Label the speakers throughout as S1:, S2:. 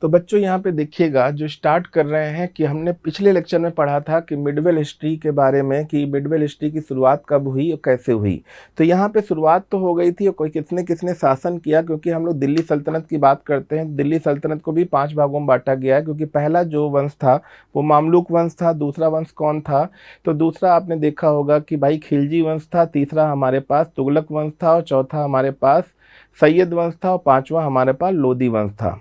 S1: तो बच्चों यहाँ पे देखिएगा, जो स्टार्ट कर रहे हैं कि हमने पिछले लेक्चर में पढ़ा था कि मिडवेल हिस्ट्री के बारे में, कि मिडवेल हिस्ट्री की शुरुआत कब हुई और कैसे हुई। तो यहाँ पे शुरुआत तो हो गई थी और कोई किसने किसने शासन किया, क्योंकि हम लोग दिल्ली सल्तनत की बात करते हैं। दिल्ली सल्तनत को भी 5 भागों में बांटा गया है, क्योंकि पहला जो वंश था वो मामलुक वंश था। दूसरा वंश कौन था? तो दूसरा आपने देखा होगा कि भाई खिलजी वंश था। तीसरा हमारे पास तुगलक वंश था और चौथा हमारे पास सैयद वंश था और पांचवा हमारे पास लोदी वंश था।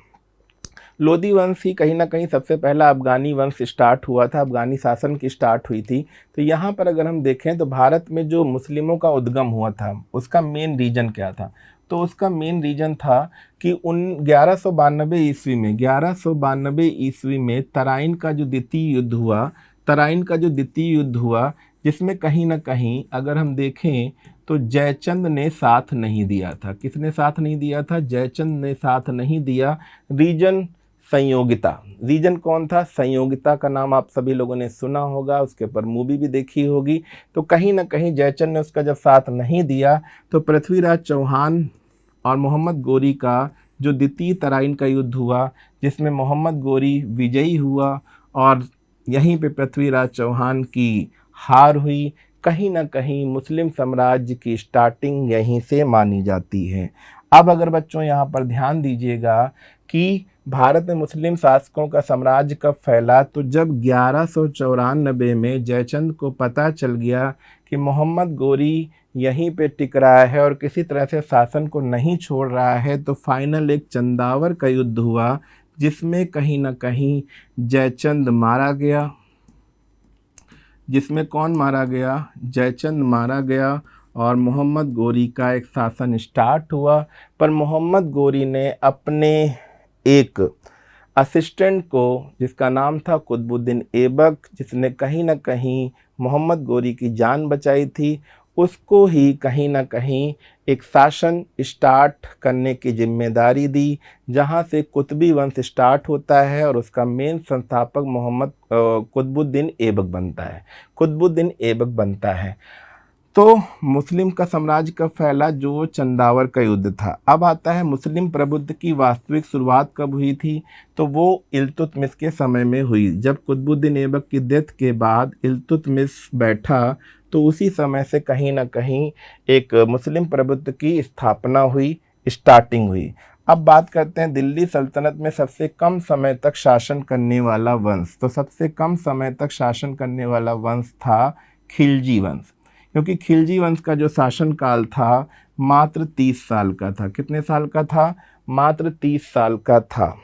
S1: लोदी वंश ही कहीं ना कहीं सबसे पहला अफगानी वंश स्टार्ट हुआ था, अफगानी शासन की स्टार्ट हुई थी। तो यहाँ पर अगर हम देखें तो भारत में जो मुस्लिमों का उद्गम हुआ था उसका मेन रीजन क्या था? तो उसका मेन रीजन था कि उन 1192 ईस्वी में तराइन का जो द्वितीय युद्ध हुआ, जिसमें कहीं ना कहीं अगर हम देखें तो जयचंद ने साथ नहीं दिया था। किसने साथ नहीं दिया था? जयचंद ने साथ नहीं दिया। रीजन संयोगिता। रीजन कौन था? संयोगिता का नाम आप सभी लोगों ने सुना होगा, उसके ऊपर मूवी भी देखी होगी। तो कहीं ना कहीं जयचंद ने उसका जब साथ नहीं दिया तो पृथ्वीराज चौहान और मोहम्मद गोरी का जो द्वितीय तराइन का युद्ध हुआ, जिसमें मोहम्मद गोरी विजयी हुआ और यहीं पे पृथ्वीराज चौहान की हार हुई। कहीं ना कहीं मुस्लिम साम्राज्य की स्टार्टिंग यहीं से मानी जाती है। अब अगर बच्चों यहाँ पर ध्यान दीजिएगा कि भारत में मुस्लिम शासकों का साम्राज्य कब फैला, तो जब 1194 में जयचंद को पता चल गया कि मोहम्मद गोरी यहीं पे टिक रहा है और किसी तरह से शासन को नहीं छोड़ रहा है, तो फाइनल एक चंदावर का युद्ध हुआ, जिसमें कहीं ना कहीं जयचंद मारा गया। जिसमें कौन मारा गया? जयचंद मारा गया और मोहम्मद गोरी का एक शासन स्टार्ट हुआ। पर मोहम्मद गोरी ने अपने एक असिस्टेंट को, जिसका नाम था कुतुबुद्दीन ऐबक, जिसने कहीं ना कहीं मोहम्मद गोरी की जान बचाई थी, उसको ही कहीं ना कहीं एक शासन स्टार्ट करने की जिम्मेदारी दी, जहां से कुतुबी वंश स्टार्ट होता है और उसका मेन संस्थापक कुतुबुद्दीन ऐबक बनता है। तो मुस्लिम का साम्राज्य कब फैला? जो चंदावर का युद्ध था। अब आता है मुस्लिम प्रभुत्व की वास्तविक शुरुआत कब हुई थी? तो वो इल्तुतमिश के समय में हुई। जब कुतुबुद्दीन ऐबक की डेथ के बाद इल्तुतमिश बैठा, तो उसी समय से कहीं ना कहीं एक मुस्लिम प्रभुत्व की स्थापना हुई, स्टार्टिंग हुई। अब बात करते हैं दिल्ली सल्तनत में सबसे कम समय तक शासन करने वाला वंश। तो सबसे कम समय तक शासन करने वाला वंश था खिलजी वंश, क्योंकि खिलजी वंश का जो शासन काल था मात्र 30 साल का था। कितने साल का था? मात्र 30 साल का था।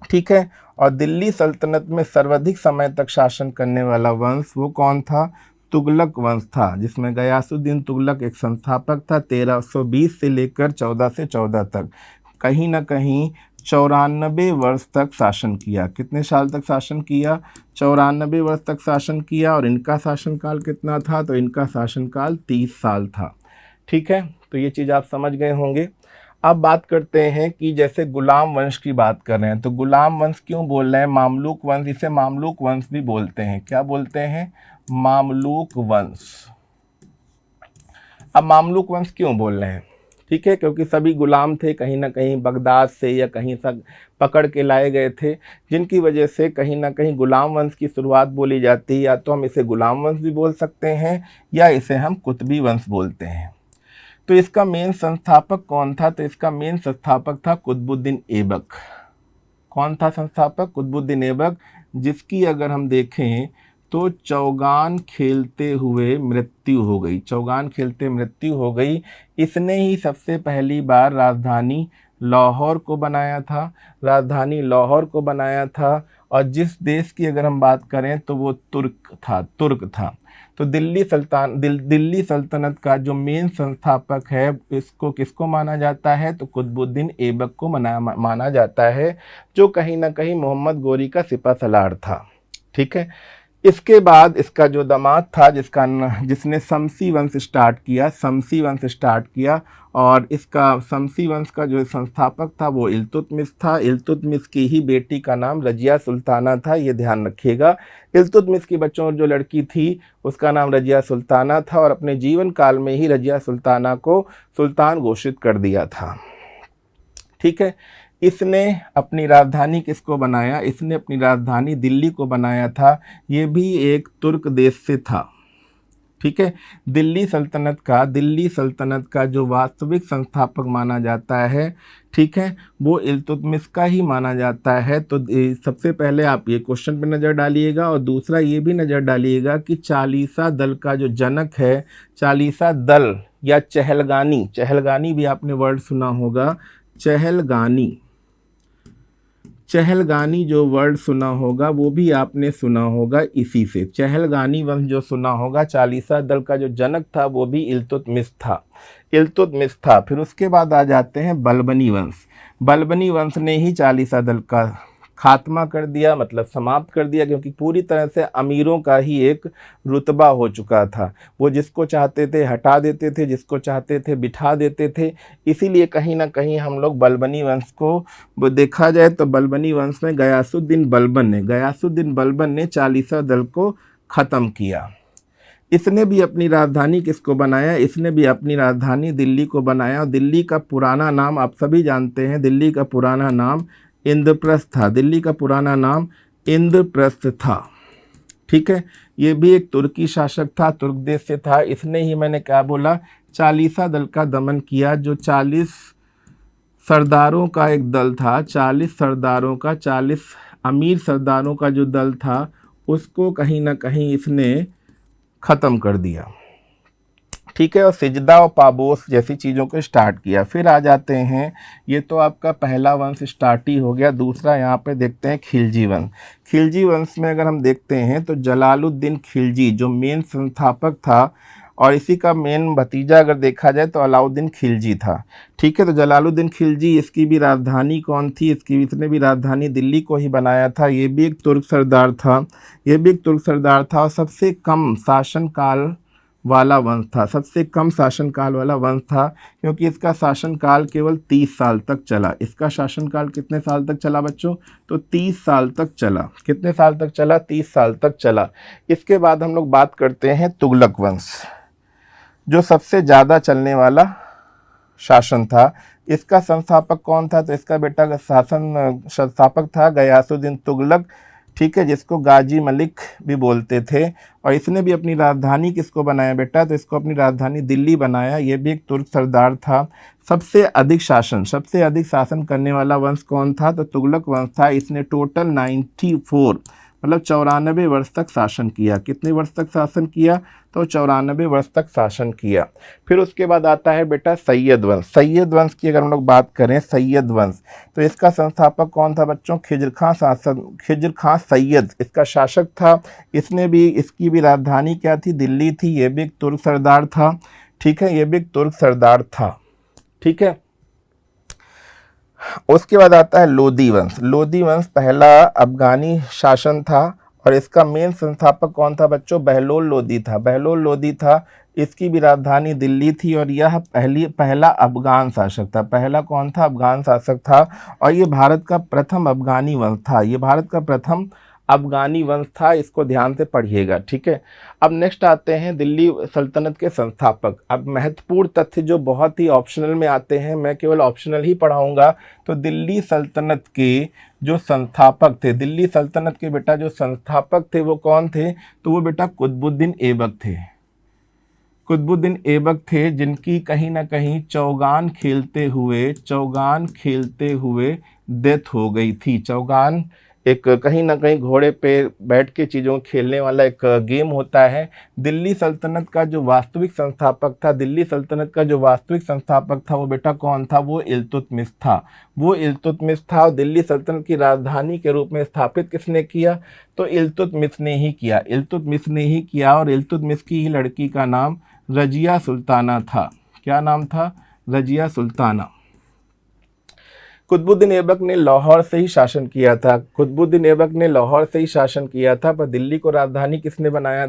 S1: ठीक है। और दिल्ली सल्तनत में सर्वाधिक समय तक शासन करने वाला वंश वो कौन था? तुगलक वंश था, जिसमें गयासुद्दीन तुगलक एक संस्थापक था। 1320 से लेकर 1414 तक कहीं ना कहीं 94 वर्ष तक शासन किया। कितने साल तक शासन किया? 94 वर्ष तक शासन किया। और इनका शासनकाल कितना था? तो इनका शासनकाल 30 साल था। ठीक है, तो ये चीज़ आप समझ गए होंगे। अब बात करते हैं कि जैसे गुलाम वंश की बात कर रहे हैं, तो गुलाम वंश क्यों बोल रहे हैं? मामलुक वंश, इसे मामलुक वंश भी बोलते हैं। क्या बोलते हैं? मामलुक वंश। अब मामलुक वंश क्यों बोल रहे हैं? ठीक है, क्योंकि सभी गुलाम थे, कहीं ना कहीं बगदाद से या कहीं से पकड़ के लाए गए थे, जिनकी वजह से कहीं ना कहीं गुलाम वंश की शुरुआत बोली जाती है। या तो हम इसे गुलाम वंश भी बोल सकते हैं या इसे हम कुतुबी वंश बोलते हैं। तो इसका मेन संस्थापक कौन था? तो इसका मेन संस्थापक था कुतुबुद्दीन ऐबक। कौन था संस्थापक? कुतुबुद्दीन ऐबक, जिसकी अगर हम देखें तो चौगान खेलते हुए मृत्यु हो गई। चौगान खेलते मृत्यु हो गई। इसने ही सबसे पहली बार राजधानी लाहौर को बनाया था। राजधानी लाहौर को बनाया था। और जिस देश की अगर हम बात करें तो वो तुर्क था। तो दिल्ली सल्तनत का जो मेन संस्थापक है, इसको किसको माना जाता है? तो कुतुबुद्दीन ऐबक को माना जाता है, जो कहीं ना कहीं मोहम्मद गोरी का सिपह सलार था। ठीक है। इसके बाद इसका जो दामाद था, जिसने शमसी वंश स्टार्ट किया, और इसका शमसी वंश का जो संस्थापक था वो इल्तुतमिश था। इल्तुतमिश की ही बेटी का नाम रजिया सुल्ताना था, ये ध्यान रखिएगा। इल्तुतमिश की बच्चों जो लड़की थी उसका नाम रजिया सुल्ताना था, और अपने जीवन काल में ही रजिया सुल्ताना को सुल्तान घोषित कर दिया था। ठीक है। इसने अपनी राजधानी किसको बनाया, इसने अपनी राजधानी दिल्ली को बनाया था। ये भी एक तुर्क देश से था। ठीक है, दिल्ली सल्तनत का जो वास्तविक संस्थापक माना जाता है, ठीक है, वो इल्तुतमिश का ही माना जाता है। तो सबसे पहले आप ये क्वेश्चन पे नज़र डालिएगा, और दूसरा ये भी नज़र डालिएगा कि चालीसा दल का जो जनक है, चालीसा दल या चहलगानी, चहलगानी भी आपने वर्ड सुना होगा, चहलगानी जो वर्ड सुना होगा वो भी आपने सुना होगा इसी से। चहलगानी वंश जो सुना होगा, चालीसा दल का जो जनक था वो भी इल्तुतमिश था। फिर उसके बाद आ जाते हैं बलबनी वंश। बलबनी वंश ने ही चालीसा दल का खात्मा कर दिया, मतलब समाप्त कर दिया, क्योंकि पूरी तरह से अमीरों का ही एक रुतबा हो चुका था। वो जिसको चाहते थे हटा देते थे, जिसको चाहते थे बिठा देते थे। इसीलिए कहीं ना कहीं हम लोग बलबनी वंश को देखा जाए तो बलबनी वंश में गयासुद्दीन बलबन ने चालीसा दल को ख़त्म किया। इसने भी अपनी राजधानी किसको बनाया, इसने भी अपनी राजधानी दिल्ली को बनाया। और दिल्ली का पुराना नाम आप सभी जानते हैं, दिल्ली का पुराना नाम इंद्रप्रस्थ था। दिल्ली का पुराना नाम इंद्रप्रस्थ था। ठीक है, ये भी एक तुर्की शासक था, तुर्क देश से था। इसने ही, मैंने क्या बोला, चालीसा दल का दमन किया। जो 40 सरदारों का एक दल था, 40 सरदारों का, 40 अमीर सरदारों का जो दल था, उसको कहीं ना कहीं इसने ख़त्म कर दिया। ठीक है, और सिजदा और पाबोस जैसी चीज़ों को स्टार्ट किया। फिर आ जाते हैं, ये तो आपका पहला वंश स्टार्ट ही हो गया। दूसरा यहाँ पे देखते हैं खिलजी वंश। खिलजी वंश में अगर हम देखते हैं तो जलालुद्दीन खिलजी जो मेन संस्थापक था, और इसी का मेन भतीजा अगर देखा जाए तो अलाउद्दीन खिलजी था। ठीक है, तो जलालुद्दीन खिलजी, इसकी भी राजधानी कौन थी, इसने भी राजधानी दिल्ली को ही बनाया था। ये भी एक तुर्क सरदार था, और सबसे कम शासनकाल वाला वंश था, क्योंकि इसका शासनकाल केवल 30 साल तक चला। इसका शासनकाल कितने साल तक चला बच्चों, तो 30 साल तक चला। कितने साल तक चला, 30 साल तक चला। इसके बाद हम लोग बात करते हैं तुगलक वंश, जो सबसे ज़्यादा चलने वाला शासन था। इसका संस्थापक कौन था, तो इसका बेटा का संस्थापक था गयासुद्दीन तुगलक। ठीक है, जिसको गाजी मलिक भी बोलते थे। और इसने भी अपनी राजधानी किसको बनाया बेटा, तो इसको अपनी राजधानी दिल्ली बनाया। ये भी एक तुर्क सरदार था। सबसे अधिक शासन करने वाला वंश कौन था, तो तुगलक वंश था। इसने टोटल 94 मतलब 94 वर्ष तक शासन किया। कितने वर्ष तक शासन किया, तो 94 वर्ष तक शासन किया। फिर उसके बाद आता है बेटा सैयद वंश की अगर हम लोग बात करें, सैयद वंश, तो इसका संस्थापक कौन था बच्चों, खिज्र खां सैयद इसका शासक था। इसकी भी राजधानी क्या थी, दिल्ली थी। ये भी एक तुर्क सरदार था। ठीक है, उसके बाद आता है लोदी वंश पहला अफगानी शासन था, और इसका मेन संस्थापक कौन था बच्चों, बहलोल लोदी था। इसकी भी राजधानी दिल्ली थी, और यह पहला अफगान शासक था। पहला कौन था, अफगान शासक था। और ये भारत का प्रथम अफगानी वंश था। इसको ध्यान से पढ़िएगा। ठीक है, अब नेक्स्ट आते हैं दिल्ली सल्तनत के संस्थापक। अब महत्वपूर्ण तथ्य जो बहुत ही ऑप्शनल में आते हैं, मैं केवल ऑप्शनल ही पढ़ाऊंगा। तो दिल्ली सल्तनत के जो संस्थापक थे, बेटा जो संस्थापक थे वो कौन थे, तो वो बेटा कुतुबुद्दीन ऐबक थे, जिनकी कहीं ना कहीं चौगान खेलते हुए डेथ हो गई थी। चौगान एक कहीं ना कहीं घोड़े पे बैठ के चीज़ों खेलने वाला एक गेम होता है। दिल्ली सल्तनत का जो वास्तविक संस्थापक था वो बेटा कौन था, वो इल्तुतमिश था। और दिल्ली सल्तनत की राजधानी के रूप में स्थापित किसने किया, तो इल्तुतमिश ने ही किया। और इल्तुतमिश की ही लड़की का नाम रजिया सुल्ताना था। क्या नाम था, रजिया सुल्ताना। कुतुबुद्दीन ऐबक ने लाहौर से ही शासन किया था। पर दिल्ली को राजधानी किसने बनाया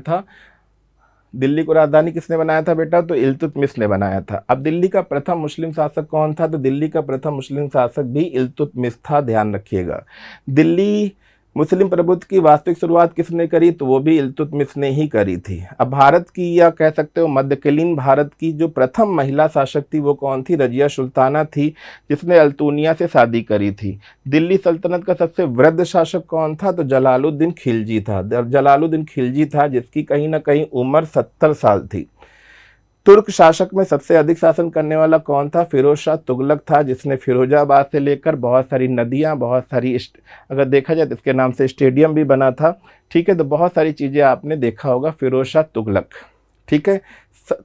S1: था बेटा, तो इल्तुतमिश ने बनाया था। अब दिल्ली का प्रथम मुस्लिम शासक कौन था, तो दिल्ली का प्रथम मुस्लिम शासक भी इल्तुतमिश था, ध्यान रखिएगा। दिल्ली मुस्लिम प्रभुत्व की वास्तविक शुरुआत किसने करी, तो वो भी इल्तुतमिश ने ही करी थी। अब भारत की, या कह सकते हो मध्यकालीन भारत की जो प्रथम महिला शासक थी वो कौन थी, रजिया सुल्ताना थी, जिसने अल्तुनिया से शादी करी थी। दिल्ली सल्तनत का सबसे वृद्ध शासक कौन था, तो जलालुद्दीन खिलजी था। जलालुद्दीन खिलजी था जिसकी कहीं ना कहीं उम्र 70 साल थी। तुर्क शासक में सबसे अधिक शासन करने वाला कौन था, फिरोज शाह तुगलक था, जिसने फिरोजाबाद से लेकर बहुत सारी नदियां, बहुत सारी अगर देखा जाए तो इसके नाम से स्टेडियम भी बना था। ठीक है, तो बहुत सारी चीज़ें आपने देखा होगा, फिरोज शाह तुगलक। ठीक है,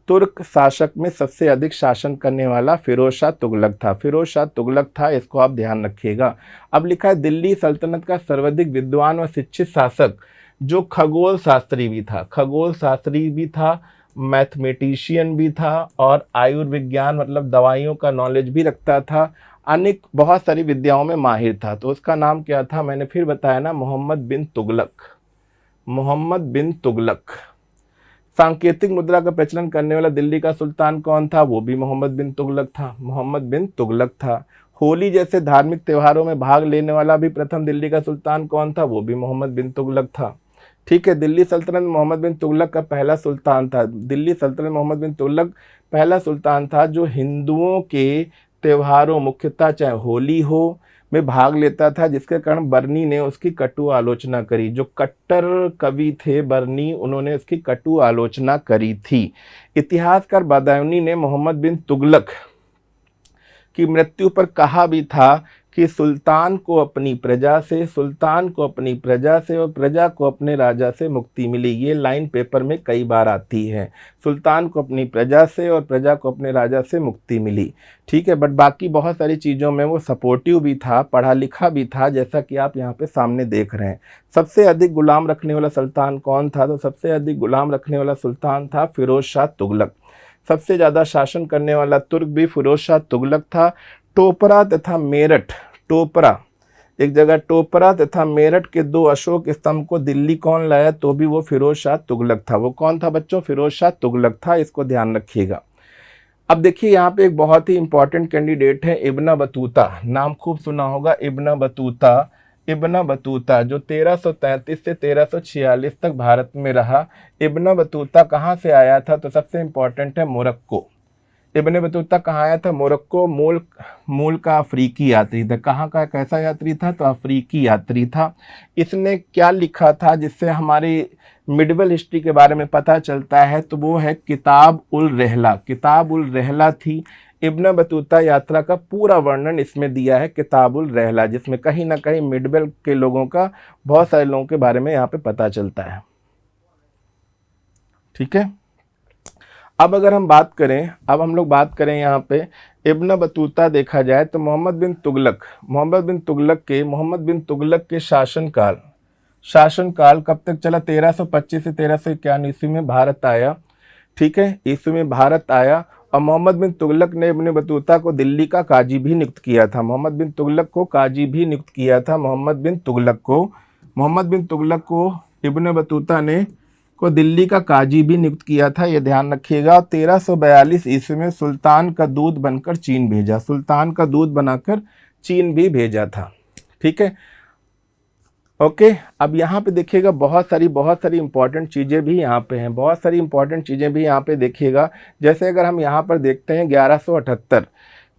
S1: तुर्क शासक में सबसे अधिक शासन करने वाला फिरोज शाह तुगलक था, फिरोज शाह तुगलक था, इसको आप ध्यान रखिएगा। अब लिखा है दिल्ली सल्तनत का सर्वाधिक विद्वान व शिक्षित शासक जो खगोल शास्त्री भी था, खगोल शास्त्री भी था, मैथमेटिशियन भी था, और आयुर्विज्ञान मतलब दवाइयों का नॉलेज भी रखता था, अनेक बहुत सारी विद्याओं में माहिर था। तो उसका नाम क्या था, मैंने फिर बताया ना, मोहम्मद बिन तुगलक, मोहम्मद बिन तुगलक। सांकेतिक मुद्रा का प्रचलन करने वाला दिल्ली का सुल्तान कौन था, वो भी मोहम्मद बिन तुगलक था, मोहम्मद बिन तुगलक था। होली जैसे धार्मिक त्योहारों में भाग लेने वाला भी प्रथम दिल्ली का सुल्तान कौन था, वो भी मोहम्मद बिन तुगलक था। ठीक है, दिल्ली सल्तनत मोहम्मद बिन तुगलक का पहला सुल्तान था। दिल्ली सल्तनत मोहम्मद बिन तुगलक पहला सुल्तान था जो हिंदुओं के त्योहारों, मुख्यतः चाहे होली हो, में भाग लेता था, जिसके कारण बर्नी ने उसकी कटु आलोचना करी। जो कट्टर कवि थे बर्नी, उन्होंने उसकी कटु आलोचना करी थी। इतिहासकार बदायूनी ने मोहम्मद बिन तुगलक की मृत्यु पर कहा भी था कि सुल्तान को अपनी प्रजा से, सुल्तान को अपनी प्रजा से और प्रजा को अपने राजा से मुक्ति मिली। ये लाइन पेपर में कई बार आती है, सुल्तान को अपनी प्रजा से और प्रजा को अपने राजा से मुक्ति मिली। ठीक है, बट बाकी बहुत सारी चीज़ों में वो सपोर्टिव भी था, पढ़ा लिखा भी था, जैसा कि आप यहाँ पे सामने देख रहे हैं। सबसे अधिक गुलाम रखने वाला सुल्तान कौन था, तो सबसे अधिक गुलाम रखने वाला सुल्तान था फिरोज शाह तुगलक। सबसे ज़्यादा शासन करने वाला तुर्क भी फिरोज शाह तुगलक था। टोपरा तथा मेरठ, टोपरा एक जगह, टोपरा तथा मेरठ के 2 अशोक स्तंभ को दिल्ली कौन लाया, तो भी वो फिरोज शाह तुगलक था। वो कौन था बच्चों, फिरोज शाह तुगलक था, इसको ध्यान रखिएगा। अब देखिए यहाँ पे एक बहुत ही इंपॉर्टेंट कैंडिडेट है इब्न बतूता, नाम खूब सुना होगा, इब्न बतूता। इब्न बतूता जो 1333 से 1346 तक भारत में रहा। इब्न बतूता कहाँ से आया था, तो सबसे इंपॉर्टेंट है मोरक्को। इब्न बतूता कहाँ आया था, मोरक्को। मूल का अफ्रीकी यात्री था। कहाँ का कैसा यात्री था, तो अफ्रीकी यात्री था। इसने क्या लिखा था जिससे हमारी मिडवल हिस्ट्री के बारे में पता चलता है, तो वो है किताब उल रहला। किताब उल रहला थी। इब्न बतूता यात्रा का पूरा वर्णन इसमें दिया है, किताब उल रहला, जिसमें कहीं ना कहीं मिडवल के लोगों का, बहुत सारे लोगों के बारे में यहाँ पे पता चलता है। ठीक है, अब अगर हम बात करें, अब हम लोग बात करें यहाँ पे इब्न बतूता देखा जाए तो मोहम्मद बिन तुगलक के शासनकाल कब तक चला, 1325 से 1351 ईस्वी में भारत आया। ठीक है, ईस्वी में भारत आया, और मोहम्मद बिन तुगलक ने इब्न बतूता को दिल्ली का काजी भी नियुक्त किया था। मोहम्मद बिन तुगलक को काजी भी नियुक्त किया था। मोहम्मद बिन तुगलक को इब्न बतूता ने को दिल्ली का काजी भी नियुक्त किया था, ये ध्यान रखिएगा। 1342 ईस्वी में सुल्तान का दूत बनकर चीन भेजा, सुल्तान का दूत बनाकर चीन भी भेजा था। ठीक है, ओके। अब यहाँ पे देखिएगा बहुत सारी इंपॉर्टेंट चीज़ें भी यहाँ पे हैं, बहुत सारी इंपॉर्टेंट चीज़ें भी यहाँ पे देखिएगा। जैसे अगर हम यहाँ पर देखते हैं 1178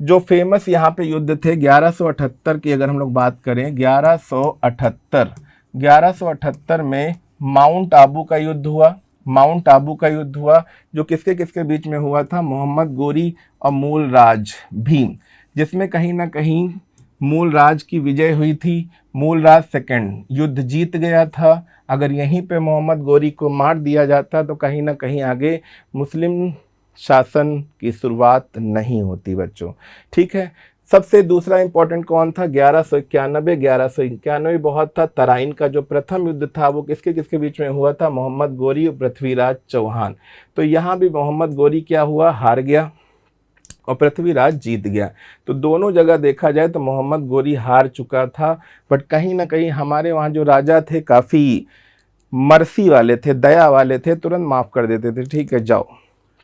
S1: जो फेमस यहाँ पे युद्ध थे, 1178 की अगर हम लोग बात करें, 1178 में माउंट आबू का युद्ध हुआ। जो किसके किसके बीच में हुआ था, मोहम्मद गोरी और मूलराज भीम, जिसमें कहीं ना कहीं मूलराज की विजय हुई थी। मूलराज सेकंड युद्ध जीत गया था। अगर यहीं पे मोहम्मद गोरी को मार दिया जाता तो कहीं ना कहीं आगे मुस्लिम शासन की शुरुआत नहीं होती बच्चों। ठीक है, सबसे दूसरा इंपॉर्टेंट कौन था, 1191 बहुत था। तराइन का जो प्रथम युद्ध था वो किसके किसके बीच में हुआ था, मोहम्मद गोरी और पृथ्वीराज चौहान। तो यहाँ भी मोहम्मद गोरी क्या हुआ, हार गया और पृथ्वीराज जीत गया। तो दोनों जगह देखा जाए तो मोहम्मद गोरी हार चुका था, बट कहीं ना कहीं हमारे वहाँ जो राजा थे काफ़ी मर्सी वाले थे, दया वाले थे, तुरंत माफ़ कर देते थे, ठीक है जाओ,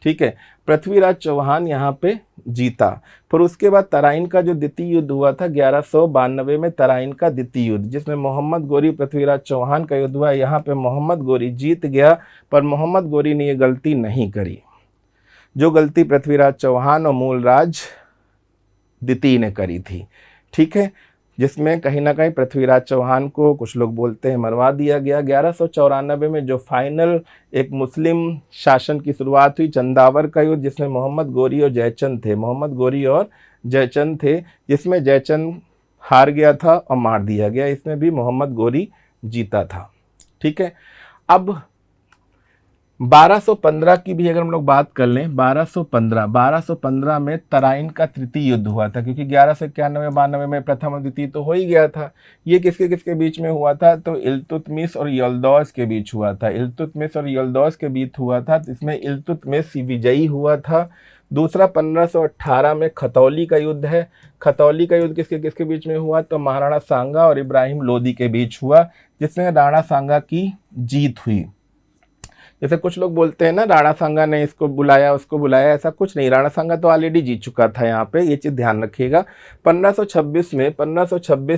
S1: ठीक है। पृथ्वीराज चौहान यहाँ पे जीता। फिर उसके बाद तराइन का जो द्वितीय युद्ध हुआ था 1192 में, तराइन का द्वितीय युद्ध, जिसमें मोहम्मद गोरी पृथ्वीराज चौहान का युद्ध हुआ। यहाँ पे मोहम्मद गोरी जीत गया, पर मोहम्मद गोरी ने ये गलती नहीं करी जो गलती पृथ्वीराज चौहान और मूलराज द्वितीय ने करी थी, ठीक है, जिसमें कहीं ना कहीं पृथ्वीराज चौहान को कुछ लोग बोलते हैं मरवा दिया गया। 1194 में जो फाइनल एक मुस्लिम शासन की शुरुआत हुई, चंदावर का युद्ध, जिसमें मोहम्मद गोरी और जयचंद थे, मोहम्मद गोरी और जयचंद थे, जिसमें जयचंद हार गया था और मार दिया गया। इसमें भी मोहम्मद गोरी जीता था, ठीक है। अब 1215 की भी अगर हम लोग बात कर लें, 1215 में तराइन का तृतीय युद्ध हुआ था, क्योंकि 1191-92 में प्रथम और द्वितीय तो हो ही गया था। ये किसके किसके बीच में हुआ था? तो इल्तुतमिश और यल्दौज के बीच हुआ था। इल्तुतमिश और यल्दौज के बीच हुआ था, इसमें इल्तुतमिश विजयी हुआ था। दूसरा 1518 में खतौली का युद्ध है। खतौली का युद्ध किसके किसके बीच में हुआ? तो महाराणा सांगा और इब्राहिम लोदी के बीच हुआ, जिसमें राणा सांगा की जीत हुई। जैसे कुछ लोग बोलते हैं ना, राणा सांगा ने इसको बुलाया उसको बुलाया, ऐसा कुछ नहीं। राणा सांगा तो ऑलरेडी जीत चुका था, यहाँ पे ये चीज़ ध्यान रखिएगा। 1526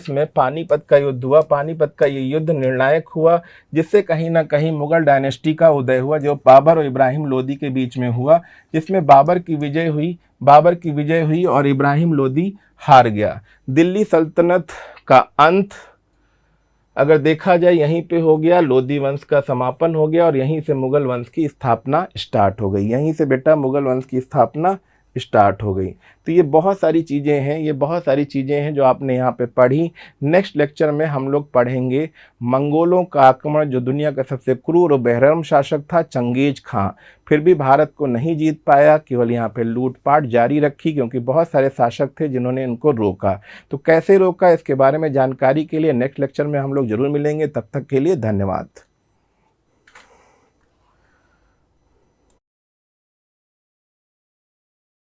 S1: में पानीपत का युद्ध हुआ। पानीपत का ये युद्ध निर्णायक हुआ, जिससे कहीं ना कहीं मुगल डायनेस्टी का उदय हुआ, जो बाबर और इब्राहिम लोदी के बीच में हुआ, जिसमें बाबर की विजय हुई और इब्राहिम लोदी हार गया। दिल्ली सल्तनत का अंत अगर देखा जाए यहीं पे हो गया, लोदी वंश का समापन हो गया और यहीं से मुगल वंश की स्थापना स्टार्ट हो गई। यहीं से बेटा मुगल वंश की स्थापना स्टार्ट हो गई। तो ये बहुत सारी चीज़ें हैं जो आपने यहाँ पे पढ़ी। नेक्स्ट लेक्चर में हम लोग पढ़ेंगे मंगोलों का आक्रमण, जो दुनिया का सबसे क्रूर और बेरहम शासक था, चंगेज खां। फिर भी भारत को नहीं जीत पाया, केवल यहाँ पे लूटपाट जारी रखी, क्योंकि बहुत सारे शासक थे जिन्होंने इनको रोका। तो कैसे रोका, इसके बारे में जानकारी के लिए नेक्स्ट लेक्चर में हम लोग जरूर मिलेंगे। तब तक के लिए धन्यवाद।